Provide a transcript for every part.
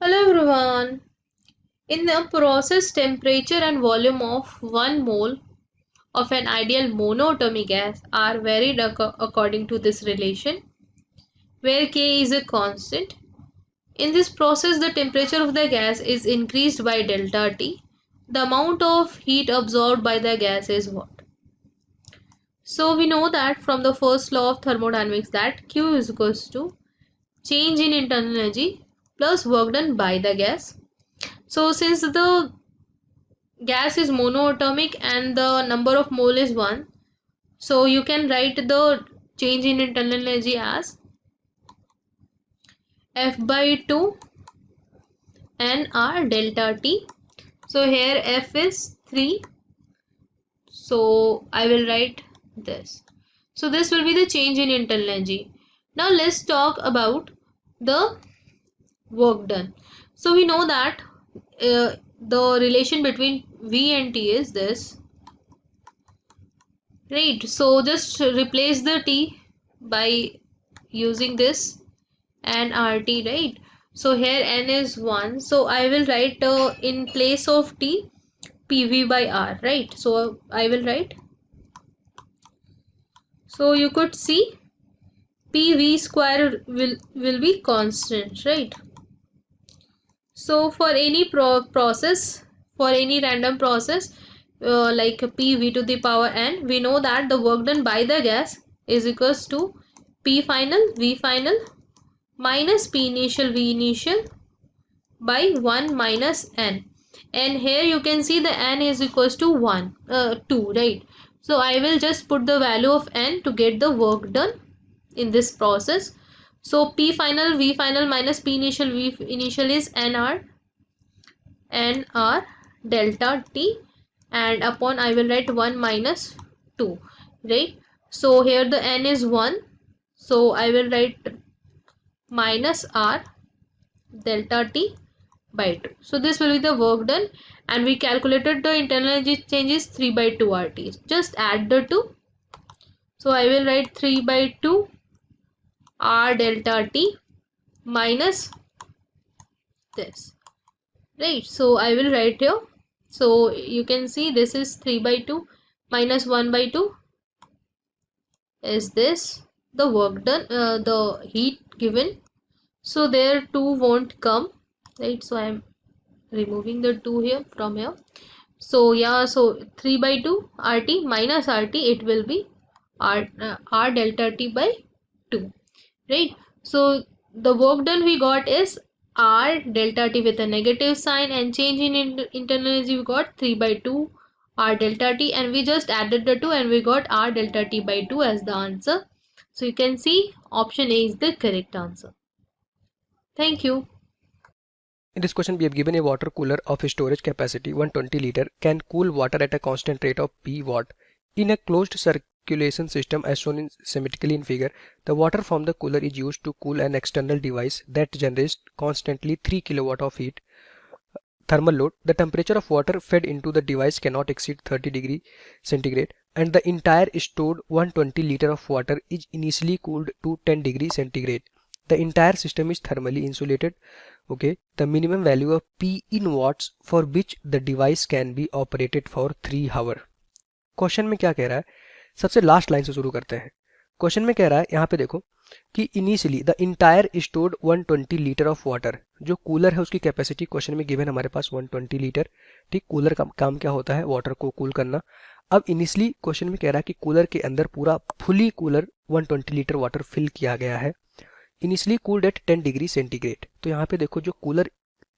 Hello everyone. In the process temperature and volume of 1 mole of an ideal monatomic gas are varied according to this relation, where K is a constant. In this process, the temperature of the gas is increased by delta T. The amount of heat absorbed by the gas is what? So we know that from the first law of thermodynamics that Q is equals to change in internal energy plus work done by the gas. So since the gas is monoatomic and the number of mole is 1, so you can write the change in internal energy as F by 2 nR delta T. So here F is 3, so I will write this. So this will be the change in internal energy. Now let's talk about the work done. So we know that the relation between V and T is this. Right, so just replace the T by using this and RT, right? So here N is 1, so I will write in place of T PV by R, right? So I will write, so you could see PV square will be constant, right? So for any process, for any random process like PV to the power n, we know that the work done by the gas is equals to P final V final minus P initial V initial by 1 minus n. And here you can see the n is equals to 2, right? So I will just put the value of n to get the work done in this process. So P final V final minus P initial V initial is nr delta T, and upon I will write 1 minus 2, right? So here the n is 1, so I will write minus r delta T by 2. So this will be the work done, and we calculated the internal energy change is 3 by 2 RT. Just add the 2. So I will write 3 by 2 R delta T minus this. Right, so I will write here. So you can see this is 3 by 2 minus 1 by 2 is this, the work done, the heat given. So there 2 won't come, right? So I am removing the 2 here from here. So yeah, so 3 by 2 RT minus RT, it will be R delta T by 2, right? So the work done we got is R delta T with a negative sign, and change in internal energy we got 3 by 2 R delta T, and we just added the 2 and we got R delta T by 2 as the answer. So you can see option A is the correct answer. Thank you. In this question, we have given a water cooler of a storage capacity 120 liter can cool water at a constant rate of P watt. In a closed circulation system as shown in schematically in figure, the water from the cooler is used to cool an external device that generates constantly 3 kilowatt of heat. Thermal load: the temperature of water fed into the device cannot exceed 30 degree centigrade, and the entire stored 120 liter of water is initially cooled to 10 degree centigrade. The entire system is thermally insulated. Okay, the minimum value of P in watts for which the device can be operated for 3 hours. Question में क्या कह रहा है, सबसे last line से शुरू करते हैं. क्वेश्चन में कह रहा है यहाँ पे देखो कि initially the entire stored 120 litre of water. जो कूलर है उसकी कैपेसिटी क्वेश्चन में गिवन हमारे पास 120 लीटर. ठीक, कूलर का काम क्या होता है, वाटर को कूल करना. अब इनिशियली क्वेश्चन में कह रहा है कि कूलर के अंदर पूरा fully cooler 120 litre water fill किया गया है. Initially cooled at 10 degree centigrade. तो यहाँ पे देखो जो कूलर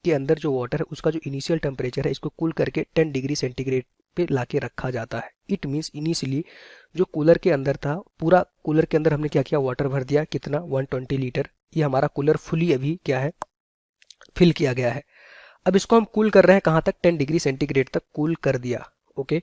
के अंदर जो वाटर है उसका जो इनिशियल टेम्परेचर है इसको कूल करके 10 डिग्री सेंटीग्रेड पे लाके रखा जाता है. इट मीन्स इनिशियली जो कूलर के अंदर था, पूरा कूलर के अंदर हमने क्या किया, वाटर भर दिया. कितना, 120 लीटर. ये हमारा कूलर फुली अभी क्या है, फिल किया गया है. अब इसको हम कूल कर रहे हैं कहाँ तक, 10 डिग्री सेंटीग्रेड तक कूल कर दिया. ओके,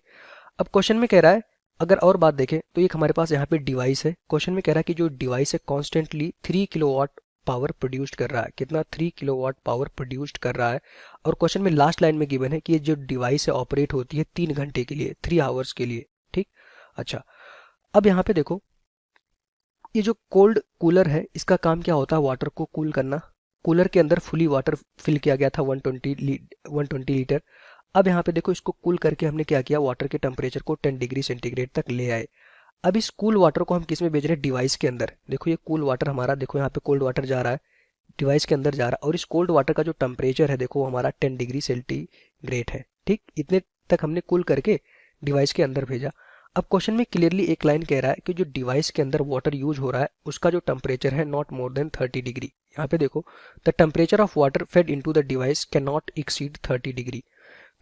अब क्वेश्चन में कह रहा है, अगर और बात देखें तो एक हमारे पास यहाँ पे डिवाइस है. क्वेश्चन में कह रहा है कि जो डिवाइस है कॉन्स्टेंटली 3 किलोवाट पावर प्रोड्यूस्ड कर रहा है. कितना, 3 किलोवाट पावर प्रोड्यूस्ड कर रहा है. और क्वेश्चन में लास्ट लाइन में गिवन है कि ये जो डिवाइस है ऑपरेट होती है 3 घंटे के लिए, 3 आवर्स के लिए. ठीक, अच्छा. अब यहाँ पे देखो, ये जो कोल्ड कूलर है इसका काम क्या होता है, वाटर को कूल करना. कूलर के अंदर फुली वाटर फिल किया गया था 120 लीटर। अब यहाँ पे देखो इसको कूल करके हमने क्या किया, वाटर के टेम्परेचर को 10 डिग्री सेंटीग्रेड तक ले आए। अब इस कूल वाटर को हम किस में भेज रहे हैं, डिवाइस के अंदर। देखो ये कूल वाटर हमारा, देखो यहाँ पे कोल्ड वाटर जा रहा है, डिवाइस के अंदर जा रहा है, और इस कोल्ड वाटर का जो टेम्परेचर है देखो हमारा 10 डिग्री सेंटीग्रेड है। ठीक, इतने तक हमने कूल करके डिवाइस के अंदर भेजा। अब क्वेश्चन में क्लियरली एक लाइन कह रहा है कि जो डिवाइस के अंदर वाटर यूज हो रहा है उसका जो टेम्परेचर है नॉट मोर देन 30 डिग्री। यहाँ पे देखो the temperature of water fade into the device can not exceed 30 degree.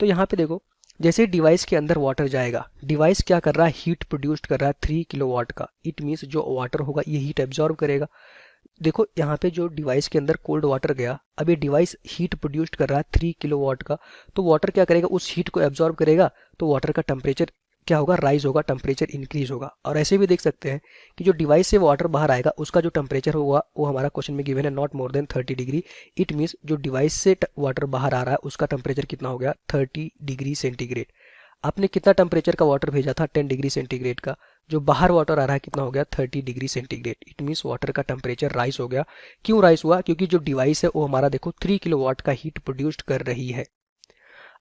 तो यहाँ पे देखो जैसे ही डिवाइस के अंदर वाटर जाएगा, डिवाइस क्या कर रहा है, हीट प्रोड्यूस कर रहा है 3 किलोवाट का। इट मीन्स जो वाटर होगा ये हीट एब्जॉर्ब करेगा। देखो यहाँ पे जो डिवाइस के अंदर कोल्ड वाटर गया, अब ये डिवाइस हीट प्रोड्यूस कर रहा है 3 किलोवाट का, तो वाटर क्या करेगा, उस हीट को एब्जॉर्ब करेगा, तो वाटर का टेम्परेचर क्या होगा, राइज होगा, टेम्परेचर इंक्रीज होगा। और ऐसे भी देख सकते हैं कि जो डिवाइस से वाटर बाहर आएगा उसका जो टेम्परेचर होगा वो हमारा क्वेश्चन में गिवन है not more than 30 degree. It means जो डिवाइस से वाटर बाहर आ रहा है उसका टेम्परेचर कितना हो गया, 30 डिग्री सेंटीग्रेड। आपने कितना टेम्परेचर का वाटर भेजा था, 10 डिग्री सेंटीग्रेड का, जो बाहर वाटर आ रहा है कितना हो गया, 30 degree centigrade. It means water का टेम्परेचर राइज हो गया। क्यों राइज हुआ, क्योंकि जो डिवाइस है वो हमारा देखो 3 किलोवाट का हीट प्रोड्यूस कर रही है।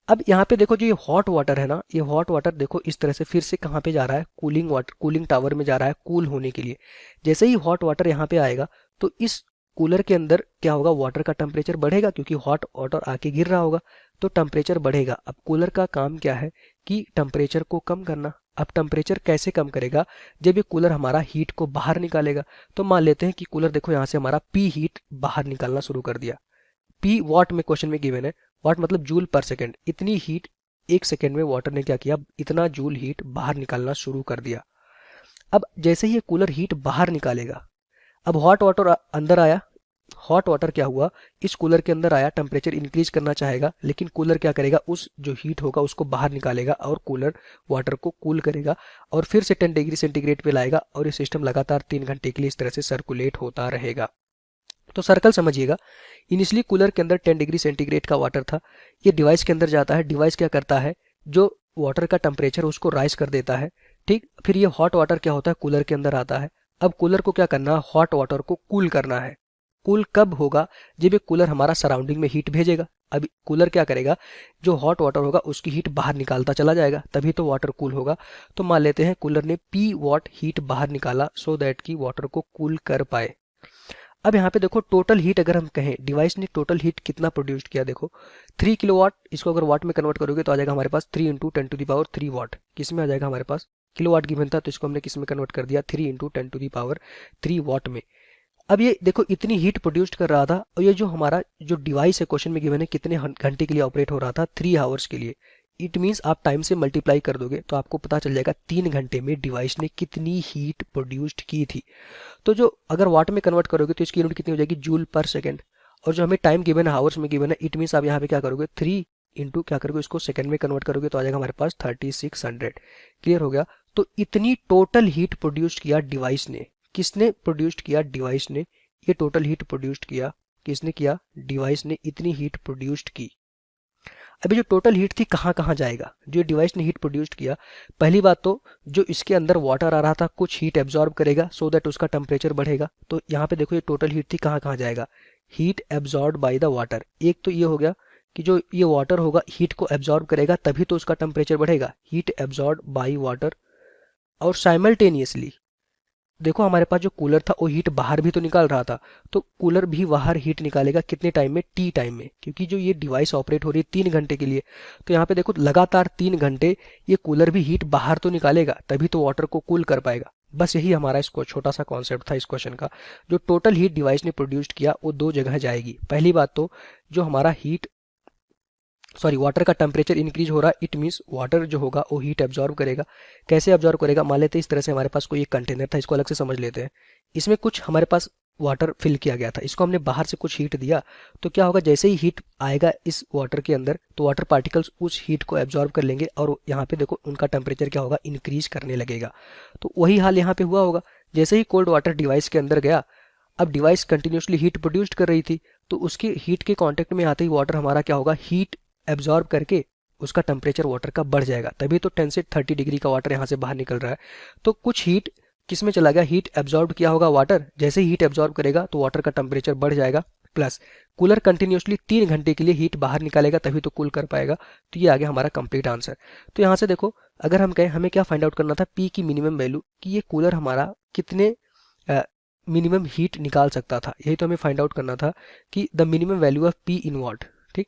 अब यहाँ पे देखो जो ये हॉट वाटर है ना, ये हॉट वाटर देखो इस तरह से फिर से कहाँ पे जा रहा है, कूलिंग वाटर, कूलिंग टावर में जा रहा है कूल होने के लिए। जैसे ही हॉट वाटर यहाँ पे आएगा तो इस कूलर के अंदर क्या होगा, वाटर का टेम्परेचर बढ़ेगा, क्योंकि हॉट वाटर आके गिर रहा होगा तो टेम्परेचर बढ़ेगा। अब कूलर का काम क्या है कि टेम्परेचर को कम करना। अब टेम्परेचर कैसे कम करेगा, जब ये कूलर हमारा हीट को बाहर निकालेगा। तो मान लेते हैं कि कूलर देखो यहाँ से हमारा पी हीट बाहर निकालना शुरू कर दिया। पी वॉट में क्वेश्चन में गिवन है, वॉट मतलब जूल पर सेकेंड। इतनी हीट एक सेकेंड में वाटर ने क्या किया, इतना जूल हीट बाहर निकालना शुरू कर दिया। अब जैसे ही ये कूलर हीट बाहर निकालेगा, अब हॉट वाटर अंदर आया, हॉट वाटर क्या हुआ, इस कूलर के अंदर आया, टेम्परेचर इंक्रीज करना चाहेगा, लेकिन कूलर क्या करेगा, उस जो हीट होगा उसको बाहर निकालेगा और कूलर वाटर को कूल करेगा और फिर से 10 डिग्री सेंटीग्रेड पे लाएगा, और ये सिस्टम लगातार 3 घंटे के लिए इस तरह से सर्कुलेट होता रहेगा। तो सर्कल समझिएगा, इनिशियली कूलर के अंदर 10 डिग्री सेंटीग्रेड का वाटर था, ये डिवाइस के अंदर जाता है, डिवाइस क्या करता है, जो वाटर का टेम्परेचर उसको राइज कर देता है। ठीक, फिर ये हॉट वाटर क्या होता है, कूलर के अंदर आता है। अब कूलर को क्या करना है, हॉट वाटर को कूल करना है। कूल कब होगा, जब ये कूलर हमारा सराउंडिंग में हीट भेजेगा। अब कूलर क्या करेगा, जो हॉट वाटर होगा उसकी हीट बाहर निकालता चला जाएगा, तभी तो वाटर कूल होगा। तो मान लेते हैं कूलर ने पी वॉट हीट बाहर निकाला सो दैट कि वाटर को कूल कर पाए। अब यहाँ पे देखो टोटल हीट अगर हम कहें, डिवाइस ने टोटल हीट कितना प्रोड्यूस किया, देखो 3 किलोवाट। इसको अगर वाट में कन्वर्ट करोगे तो आ जाएगा हमारे पास 3 × 10⁻³ वाट। किस में आ जाएगा हमारे पास, किलोवाट गिवन था तो इसको हमने किस में कन्वर्ट कर दिया, 3 × 10⁻³ वाट में। अब ये देखो इतनी हीट प्रोड्यूस कर रहा था, और ये जो हमारा जो डिवाइस है क्वेश्चन में गिवन है कितने घंटे के लिए ऑपरेट हो रहा था, 3 आवर्स के लिए। इट मीन्स आप टाइम से मल्टीप्लाई कर दोगे तो आपको पता चल जाएगा 3 घंटे में डिवाइस ने कितनी हीट प्रोड्यूस्ड की थी। तो जो अगर वाट में कन्वर्ट करोगे तो इसकी यूनिट कितनी हो जाएगी, जूल पर सेकेंड। और जो हमें टाइम गिवन है आवर्स में गिवन है, इट मीन्स आप यहाँ पे क्या करोगे, 3 इंटू क्या करोगे, इसको सेकंड में कन्वर्ट करोगे तो आ जाएगा हमारे पास 3600। क्लियर हो गया। तो इतनी टोटल हीट प्रोड्यूस किया डिवाइस ने। किसने प्रोड्यूस्ड किया, डिवाइस ने। ये टोटल हीट प्रोड्यूस्ड किया किसने किया, डिवाइस ने इतनी हीट प्रोड्यूस्ड की। अभी जो टोटल हीट थी कहाँ कहाँ जाएगा, जो डिवाइस ने हीट प्रोड्यूस्ड किया, पहली बात तो जो इसके अंदर वाटर आ रहा था कुछ हीट एब्जॉर्ब करेगा सो दैट उसका टेम्परेचर बढ़ेगा। तो यहाँ पे देखो ये टोटल हीट थी कहाँ कहाँ जाएगा, heat absorb by the water. एक तो ये हो गया कि जो ये वाटर होगा हीट को एब्जॉर्ब करेगा तभी तो उसका टेम्परेचर बढ़ेगा, हीट एब्जॉर्ब बाय वाटर। और साइमल्टेनियसली देखो हमारे पास जो कूलर था वो हीट बाहर भी तो निकाल रहा था, तो कूलर भी बाहर हीट निकालेगा कितने टाइम में, टी टाइम में, क्योंकि जो ये डिवाइस ऑपरेट हो रही है 3 घंटे के लिए। तो यहाँ पे देखो लगातार 3 घंटे ये कूलर भी हीट बाहर तो निकालेगा तभी तो वाटर को कूल कर पाएगा। बस यही हमारा इसको छोटा सा कॉन्सेप्ट था इस क्वेश्चन का। जो टोटल हीट डिवाइस ने प्रोड्यूस्ड किया वो 2 जगह जाएगी। पहली बात तो जो हमारा वाटर का टेम्परेचर इंक्रीज हो रहा है, इट मीन्स वाटर जो होगा वो हीट एब्जॉर्ब करेगा। कैसे एब्जॉर्ब करेगा, मान लेते हैं इस तरह से हमारे पास कोई एक कंटेनर था, इसको अलग से समझ लेते हैं। इसमें कुछ हमारे पास वाटर फिल किया गया था, इसको हमने बाहर से कुछ हीट दिया, तो क्या होगा, जैसे ही हीट आएगा इस वाटर के अंदर तो वाटर पार्टिकल्स उस हीट को एब्जॉर्ब कर लेंगे और यहाँ पे देखो उनका टेम्परेचर क्या होगा, इंक्रीज करने लगेगा। तो वही हाल यहाँ पे हुआ होगा। जैसे ही कोल्ड वाटर डिवाइस के अंदर गया, अब डिवाइस कंटिन्यूसली हीट प्रोड्यूस्ड कर रही थी, तो उसकी हीट के कांटेक्ट में आते ही वाटर हमारा क्या होगा, हीट एब्जॉर्ब करके उसका टेम्परेचर वाटर का बढ़ जाएगा, तभी तो 10 से 30 डिग्री का वाटर यहाँ से बाहर निकल रहा है। तो कुछ हीट किस में चला गया, हीट एब्जॉर्ब किया होगा वाटर। जैसे ही हीट एब्जॉर्ब करेगा तो वाटर का टेम्परेचर बढ़ जाएगा, प्लस कूलर कंटिन्यूसली 3 घंटे के लिए हीट बाहर निकालेगा तभी तो कूल कर पाएगा। तो ये आ गया हमारा कंप्लीट आंसर। तो यहाँ से देखो, अगर हम कहें हमें क्या फाइंड आउट करना था, पी की मिनिमम वैल्यू, कि ये कूलर हमारा कितने मिनिमम हीट निकाल सकता था, यही तो हमें फाइंड आउट करना था कि the minimum value of P in what. ठीक,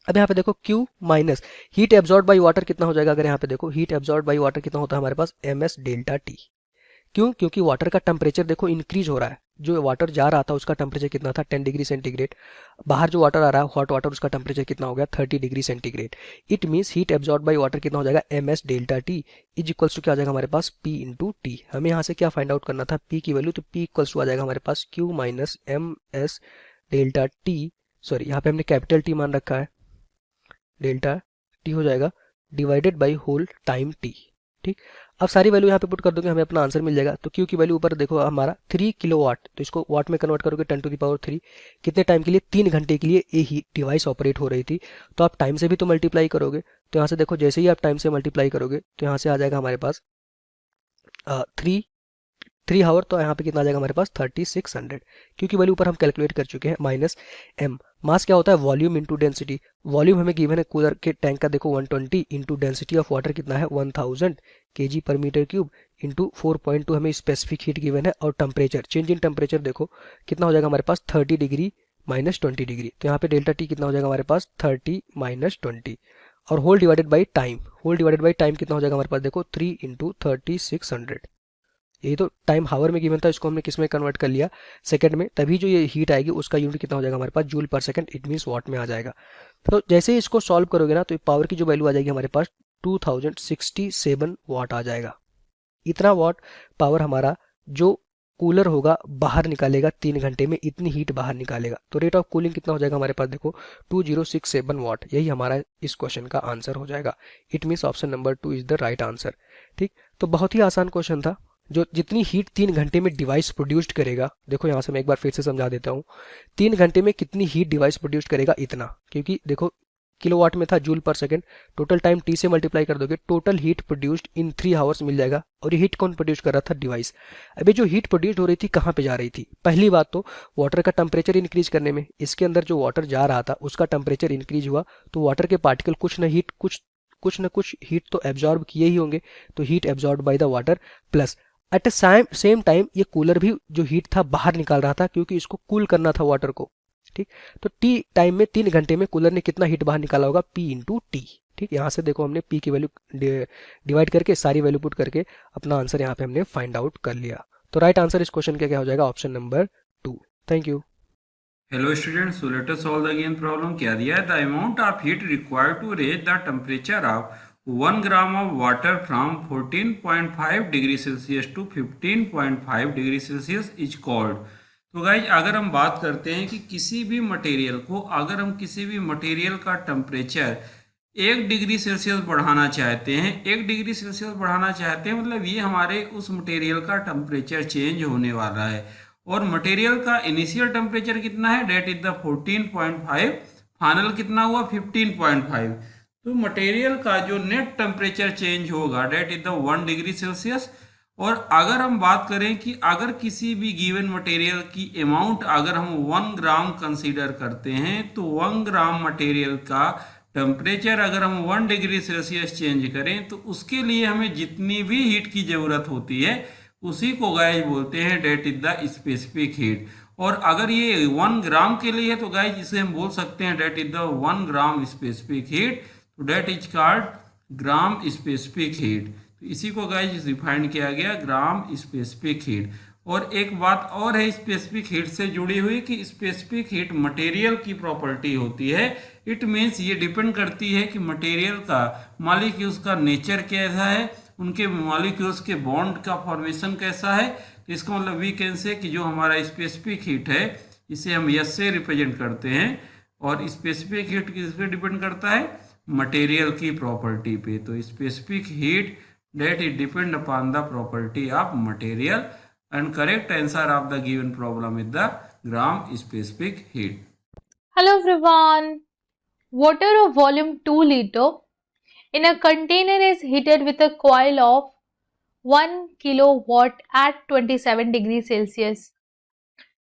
अब यहाँ पे देखो Q minus heat absorb by water कितना हो जाएगा। अगर यहाँ पे देखो हीट एब्जॉर्ब बाई वाटर कितना होता है हमारे पास, ms डेल्टा टी। क्यों? क्योंकि वाटर का टेम्परेचर देखो इंक्रीज हो रहा है। जो वाटर जा रहा था उसका टेम्परेचर कितना था, 10 डिग्री सेंटीग्रेड। बाहर जो वाटर आ रहा है हॉट वाटर, उसका टेम्परेचर कितना हो गया, 30 degree centigrade. It means heat absorb by water कितना हो जाएगा, ms delta T is equals to क्या आ जाएगा हमारे पास, P इंटू टी। हमें यहाँ से क्या फाइंड आउट करना था, P की वैल्यू, तो P इक्वल्स टू आ जाएगा हमारे पास Q minus ms delta T, sorry यहाँ पे हमने कैपिटल T मान रखा है, डेल्टा टी हो जाएगा divided by whole time T. ठीक, अब सारी वैल्यू यहाँ पे पुट कर दोगे, हमें अपना आंसर मिल जाएगा। तो क्यू की वैल्यू ऊपर देखो हमारा 3 किलोवाट, तो इसको वाट में कन्वर्ट करोगे 10 टू द पावर 3। कितने टाइम के लिए, 3 घंटे के लिए ये ही डिवाइस ऑपरेट हो रही थी। तो आप टाइम से भी तो मल्टीप्लाई करोगे, तो यहाँ से देखो जैसे ही आप टाइम से मल्टीप्लाई करोगे तो यहाँ से आ जाएगा हमारे पास 3 आवर, तो यहाँ पे कितना आ जाएगा हमारे पास 3600, क्योंकि वैल्यू ऊपर हम कैलकुलेट कर चुके हैं। माइनस m, मास क्या होता है, वॉल्यूम इंटू डेंसिटी। वॉल्यूम हमें गिवन है कूलर के टैंक का देखो 120 इंटू डेंसिटी ऑफ वाटर कितना है 1000 kg पर मीटर क्यूब इंटू 4.2 हमें स्पेसिफिक हीट गिवन है। और टेम्परेचर, चेंज इन टेम्परेचर देखो कितना हो जाएगा हमारे पास 30 डिग्री माइनस 20 डिग्री। तो यहाँ पे डेल्टा टी कितना हो जाएगा हमारे पास 30 माइनस 20, और whole divided by time, whole divided by time कितना हो जाएगा हमारे पास देखो 3 इंटू 3600। यही तो टाइम हावर में गिवन था, इसको हमने किस में कन्वर्ट कर लिया, सेकंड में, तभी जो ये हीट आएगी उसका यूनिट कितना हो जाएगा हमारे पास, joule per second, it means watt में आ जाएगा। तो जैसे ही इसको सॉल्व करोगे ना, तो पावर की जो वैल्यू आ जाएगी हमारे पास 2067 वाट आ जाएगा। इतना वाट पावर हमारा जो कूलर होगा बाहर निकालेगा 3 घंटे में, इतनी हीट बाहर निकालेगा। तो रेट ऑफ कूलिंग कितना हो जाएगा हमारे पास देखो 2067 वाट। यही हमारा इस क्वेश्चन का आंसर हो जाएगा। It means option number 2 is the right answer. ठीक, तो बहुत ही आसान क्वेश्चन था। जो जितनी हीट 3 घंटे में डिवाइस प्रोड्यूस्ड करेगा, देखो यहाँ से मैं एक बार फिर से समझा देता हूँ, 3 घंटे में कितनी हीट डिवाइस प्रोड्यूस करेगा इतना, क्योंकि देखो किलोवाट में था, joule per second, total time T से मल्टीप्लाई कर दोगे, total heat produced in 3 hours मिल जाएगा। और ये हीट कौन प्रोड्यूस कर रहा था, डिवाइस। अभी जो हीट प्रोड्यूस हो रही थी कहाँ पे जा रही थी, पहली बात तो वाटर का टेम्परेचर इंक्रीज करने में। इसके अंदर जो वाटर जा रहा था उसका टेम्परेचर इंक्रीज हुआ, तो वाटर के पार्टिकल कुछ न कुछ हीट तो एब्जॉर्ब किए ही होंगे, तो heat absorb by the water, plus at same time ये कूलर भी जो हीट था बाहर निकाल रहा था, क्योंकि इसको कूल करना था वाटर को। ठीक, तो टी टाइम में 3 घंटे में कूलर ने कितना हीट बाहर निकाला होगा, पी इंटू टी। ठीक, यहाँ से देखो हमने पी की वैल्यू डिवाइड करके सारी वैल्यू पुट करके अपना आंसर यहाँ पे हमने फाइंड आउट कर लिया। तो राइट आंसर इस क्वेश्चन का क्या हो जाएगा, option number 2। Thank you. Hello students, so let us solve the again problem. क्या दिया है, the amount of heat required to raise the temperature of 1 gram of water from 14.5 degree Celsius to 15.5 degree Celsius is called। तो guys अगर हम बात करते हैं कि किसी भी मटेरियल को, अगर हम किसी भी मटेरियल का टेम्परेचर 1 डिग्री सेल्सियस बढ़ाना चाहते हैं, 1 डिग्री सेल्सियस बढ़ाना चाहते हैं, मतलब ये हमारे उस मटेरियल का टेम्परेचर चेंज होने वाला है। और मटेरियल का इनिशियल टेम्परेचर कितना है, डेट इज द 14.5, फाइनल कितना हुआ 15.5। तो मटेरियल का जो नेट टेम्परेचर चेंज होगा that is the 1 degree Celsius. और अगर हम बात करें कि अगर किसी भी गिवन मटेरियल की अमाउंट अगर हम 1 ग्राम कंसीडर करते हैं, तो 1 ग्राम मटेरियल का टेम्परेचर अगर हम 1 डिग्री सेल्सियस चेंज करें, तो उसके लिए हमें जितनी भी हीट की ज़रूरत होती है उसी को गाइज बोलते हैं that is the specific heat. और अगर ये 1 ग्राम के लिए है तो गाइज इसे हम बोल सकते हैं that is the 1 gram specific heat, तो that is called gram specific heat. तो इसी को गाइज डिफाइन किया गया ग्राम स्पेसिफिक हीट। और एक बात और है स्पेसिफिक हीट से जुड़ी हुई कि स्पेसिफिक हीट मटेरियल की प्रॉपर्टी होती है। इट मीन्स ये डिपेंड करती है कि मटेरियल का मॉलिक्यूल्स का नेचर कैसा है, उनके मॉलिक्यूल्स के बॉन्ड का फॉर्मेशन कैसा है। तो इसका मतलब वी कैन से कि जो हमारा स्पेसिफिक हीट है इसे हम यस से रिप्रेजेंट करते हैं, और स्पेसिफिक हीट किस पे डिपेंड करता है, मटेरियल की प्रॉपर्टी पे। तो specific heat that it depend upon the property of material, and correct answer of the given problem is the gram specific heat. Hello everyone. Water of volume 2 liter in a container is heated with a coil of 1 kilowatt at 27 degrees Celsius.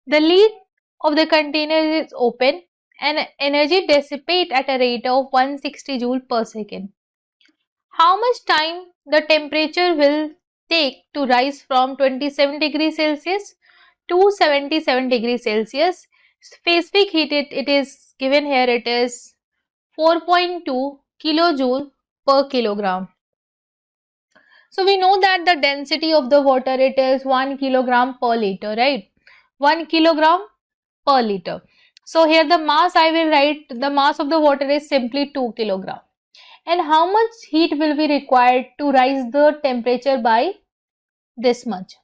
The of the container is open and energy dissipate at a rate of 160 joule per second. How much time the temperature will take to rise from 27 degrees Celsius to 77 degrees Celsius? Specific heat it is given here, it is 4.2 kilojoule per kilogram. So we know that the density of the water, it is 1 kilogram per liter, right? 1 kilogram per liter. So here the mass, I will write the mass of the water is simply 2 kilogram. And how much heat will be required to rise the temperature by this much?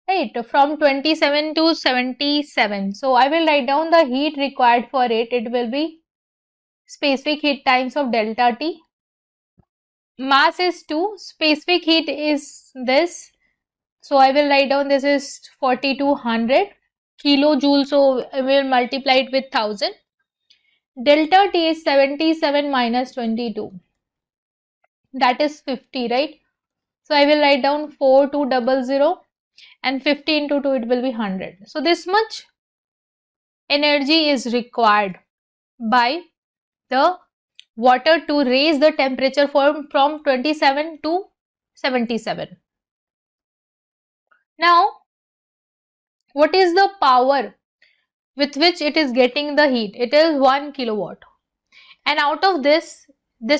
Right, from 27 to 77. So I will write down the heat required for it. It will be specific heat times of delta T. Mass is 2, specific heat is this. So I will write down this is 4200 kilojoules. So I will multiply it with 1000. Delta T is 77 minus 22. That is 50, right? So I will write down 4200 and 50 into 2, it will be 100. So this much energy is required by the water to raise the temperature from 27 to 77. Now, what is the power with which it is getting the heat? It is 1 kilowatt. And out of this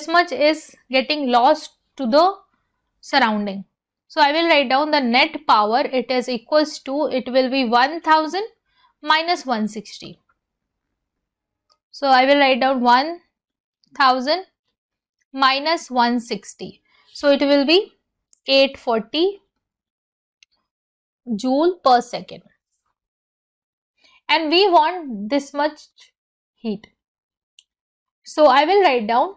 much is getting lost to the surrounding. So I will write down the net power. It is equals to, it will be 1000 minus 160. So I will write down 1000 minus 160. So it will be 840 joule per second. And we want this much heat. So I will write down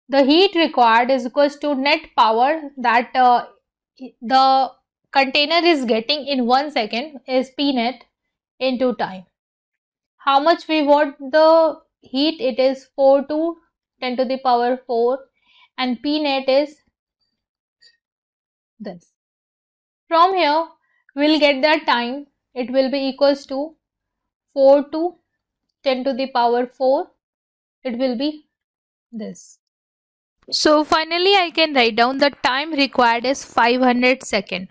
the heat required is equals to net power that the container is getting in 1 second is P net into time. How much we want the heat? It is 4 to 10 to the power 4 and P net is this. From here we'll get the time. It will be equals to 4 to 10 to the power 4. It will be this. So finally I can write down the time required is 500 second.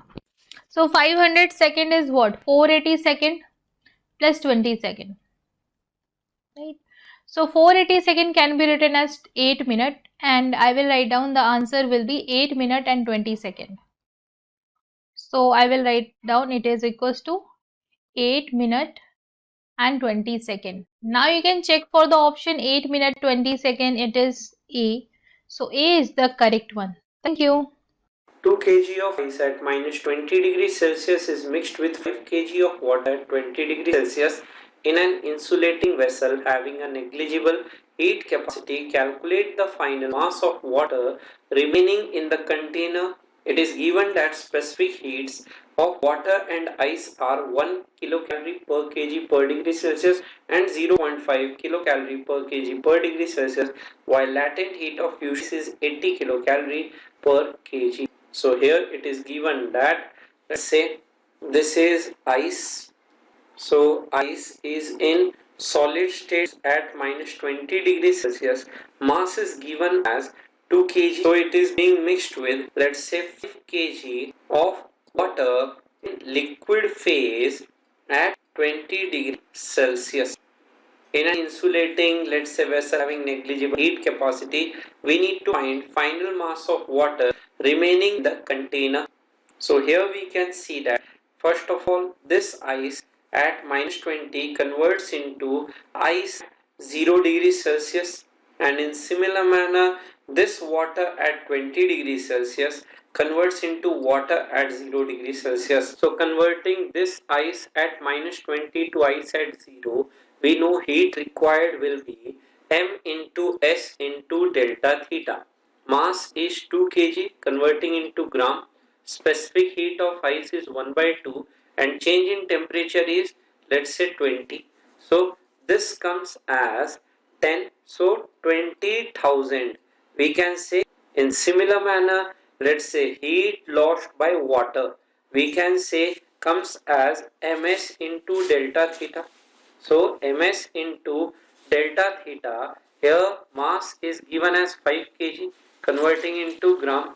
So 500 second is what? 480 second plus 20 second. Right. So 480 second can be written as 8 minute and I will write down the answer will be 8 minute and 20 second. So I will write down it is equals to 8 minute and 20 second. Now you can check for the option 8 minute 20 second, it is A. So A is the correct one. Thank you. 2 kg of ice at minus 20 degrees Celsius is mixed with 5 kg of water at 20 degrees Celsius in an insulating vessel having a negligible heat capacity. Calculate the final mass of water remaining in the container. It is given that specific heats of water and ice are 1 kilocalorie per kg per degree Celsius and 0.5 kilocalorie per kg per degree Celsius, while latent heat of fusion is 80 kilocalorie per kg. So here it is given that, let's say this is ice. So ice is in solid state at minus 20 degrees Celsius. Mass is given as 2 kg. So it is being mixed with, let's say, 5 kg of water in liquid phase at 20 degrees Celsius. In an insulating, let's say, vessel having negligible heat capacity, we need to find final mass of water remaining in the container. So here we can see that first of all this ice at minus 20 converts into ice 0 degrees Celsius, and in similar manner this water at 20 degrees Celsius converts into water at 0 degrees Celsius. So converting this ice at minus 20 to ice at 0, we know heat required will be m into s into delta theta. Mass is 2 kg, converting into gram. Specific heat of ice is 1 by 2 and change in temperature is, let's say, 20. So this comes as 10. So 20,000. We can say in similar manner, let's say heat lost by water, we can say comes as ms into delta theta. So ms into delta theta, here mass is given as 5 kg, converting into gram.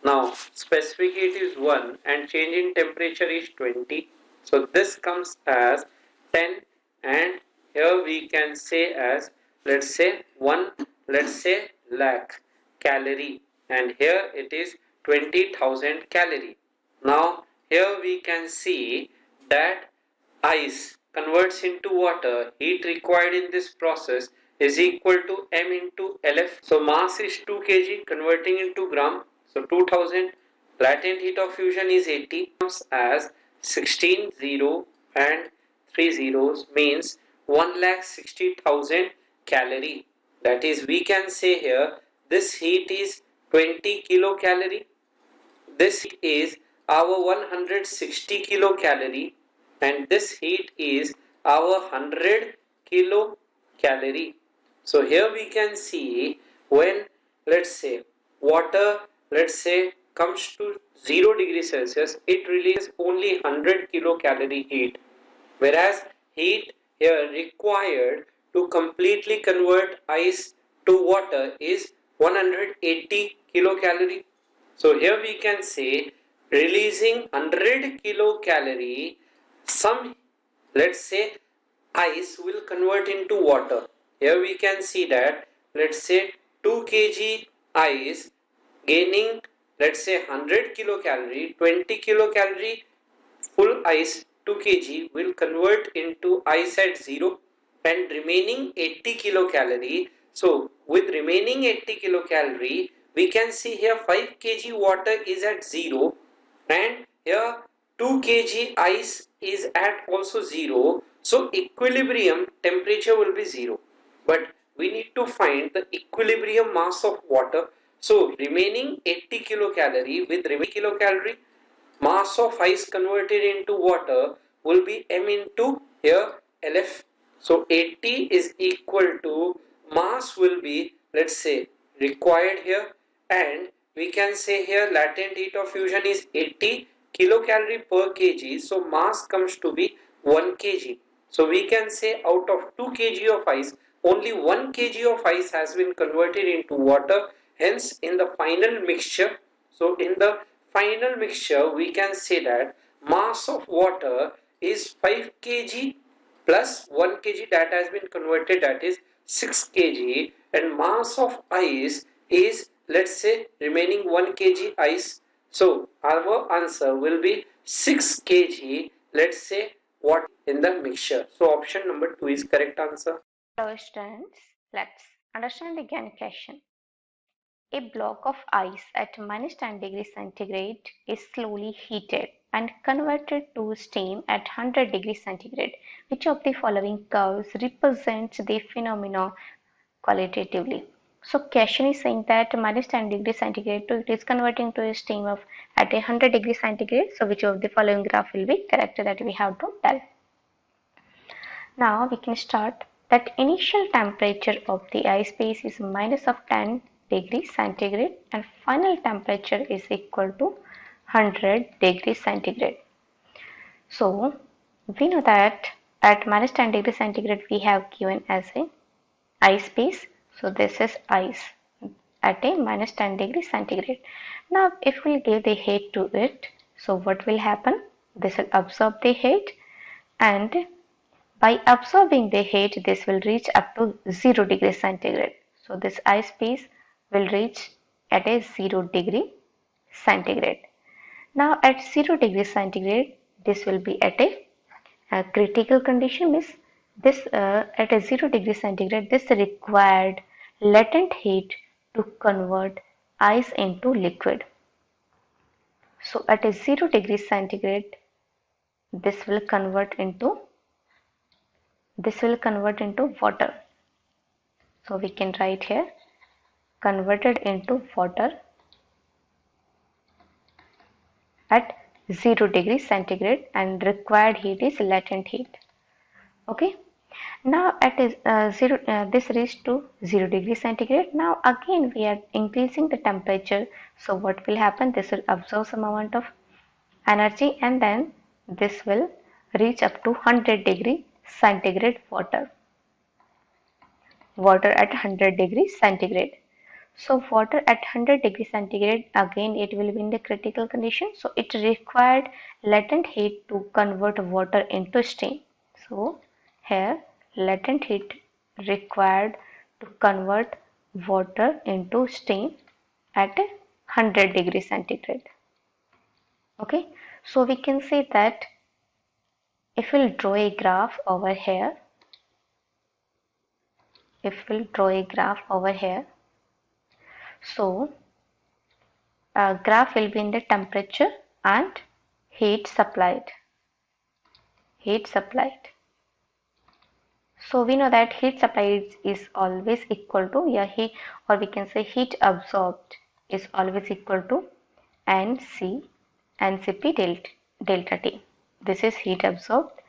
Now specific heat is 1 and change in temperature is 20. So this comes as 10, and here we can say as, let's say 1, let's say lakh calorie, and here it is 20,000 calorie. Now here we can see that ice converts into water. Heat required in this process is equal to m into Lf. So mass is 2 kg, converting into gram. So 2000. Latent heat of fusion is 80, comes as 16 0 and 3 zeros, means 1,60,000 calorie. That is, we can say here this heat is 20 kilocalorie. This is our 160 kilocalorie, and this heat is our 100 kilocalorie. So here we can see, when let's say water, let's say, comes to 0 degree Celsius, it releases only 100 kilocalorie heat, whereas heat here required to completely convert ice to water is 180 kilocalorie. So here we can say releasing 100 kilocalorie, some, let's say, ice will convert into water. Here we can see that, let's say 2 kg ice gaining, let's say 100 kilocalorie, 20 kilocalorie full ice 2 kg will convert into ice at 0, and remaining 80 kilocalorie. So with remaining 80 kilocalorie, we can see here 5 kg water is at 0, and here 2 kg ice is at also 0. So equilibrium temperature will be 0. But we need to find the equilibrium mass of water. So remaining 80 kilocalorie with remaining kilocalorie, mass of ice converted into water will be m into here Lf. So 80 is equal to, mass will be, let's say, required here, and we can say here latent heat of fusion is 80 kilocalorie per kg. So mass comes to be 1 kg. So we can say out of 2 kg of ice, only 1 kg of ice has been converted into water. Hence in the final mixture, so in the final mixture we can say that mass of water is 5 kg plus 1 kg that has been converted, that is 6 kg, and mass of ice is, let's say, remaining 1 kg ice. So our answer will be 6 kg, let's say, what in the mixture. So option number 2 is correct answer. Hello students, let's understand the given question. A block of ice at minus 10 degrees centigrade is slowly heated and converted to steam at 100 degrees centigrade. Which of the following curves represents the phenomena qualitatively? So question is saying that minus 10 degrees centigrade, it is converting to a steam of at 100 degrees centigrade. So which of the following graph will be correct, that we have to tell. Now we can start that initial temperature of the ice phase is minus of 10 degrees centigrade and final temperature is equal to 100 degrees centigrade. So we know that at minus 10 degrees centigrade we have given as a ice phase. So this is ice at a minus 10 degrees centigrade. Now if we give the heat to it, so what will happen? This will absorb the heat, and by absorbing the heat, this will reach up to 0 degrees centigrade. So this ice phase will reach at a 0 degree centigrade. Now at 0 degrees centigrade, this will be at a critical condition, means this at a 0 degree centigrade, this required latent heat to convert ice into liquid. So at a 0 degree centigrade, this will convert into water. So we can write here converted into water at 0 degrees centigrade, and required heat is latent heat. Okay, now at this reached to 0 degrees centigrade. Now again we are increasing the temperature. So what will happen? This will absorb some amount of energy, and then this will reach up to 100 degree centigrade water at 100 degrees centigrade. So water at 100 degrees centigrade, again it will be in the critical condition, so it required latent heat to convert water into steam. So here latent heat required to convert water into steam at 100 degrees centigrade. Okay, so we can say that if we'll draw a graph over here, so graph will be in the temperature and heat supplied. So we know that heat supplied is always equal to heat, or we can say heat absorbed is always equal to NCP delta T. This is heat absorbed,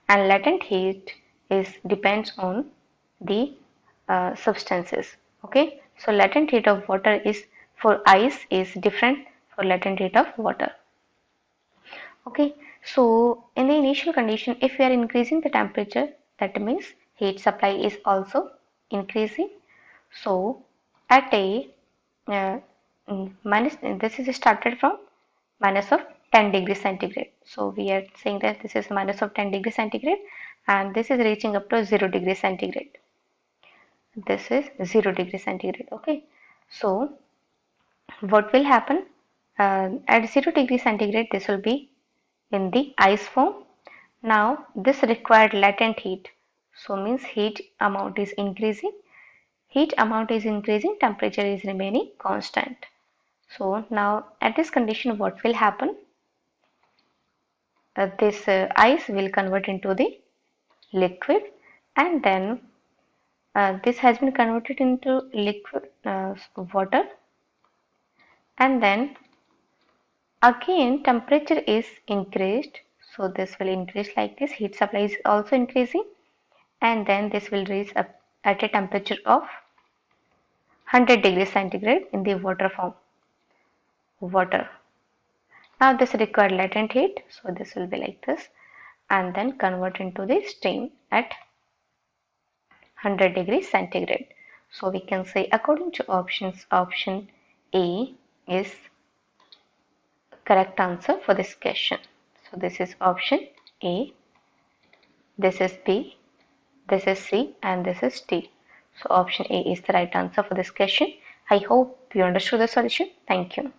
and latent heat depends on the substances. Okay, so latent heat of water is for ice is different for latent heat of water. Okay, so in the initial condition, if we are increasing the temperature, that means heat supply is also increasing. So at a minus, this is started from minus of 10 degrees centigrade. So we are saying that this is minus of 10 degrees centigrade, and this is reaching up to 0 degrees centigrade. This is 0 degrees centigrade. Okay, so what will happen at 0 degrees centigrade? This will be in the ice form. Now this required latent heat, so means heat amount is increasing. Temperature is remaining constant. So now at this condition, what will happen? This ice will convert into the liquid, and then this has been converted into liquid water, and then again temperature is increased, so this will increase like this. Heat supply is also increasing, and then this will reach up at a temperature of 100 degrees centigrade in the water form. Now this required latent heat, so this will be like this, and then convert into the steam at 100 degrees centigrade. So we can say, according to options, option A is correct answer for this question. So this is option A, this is B, this is C, and this is D. So option A is the right answer for this question. I hope you understood the solution. Thank you.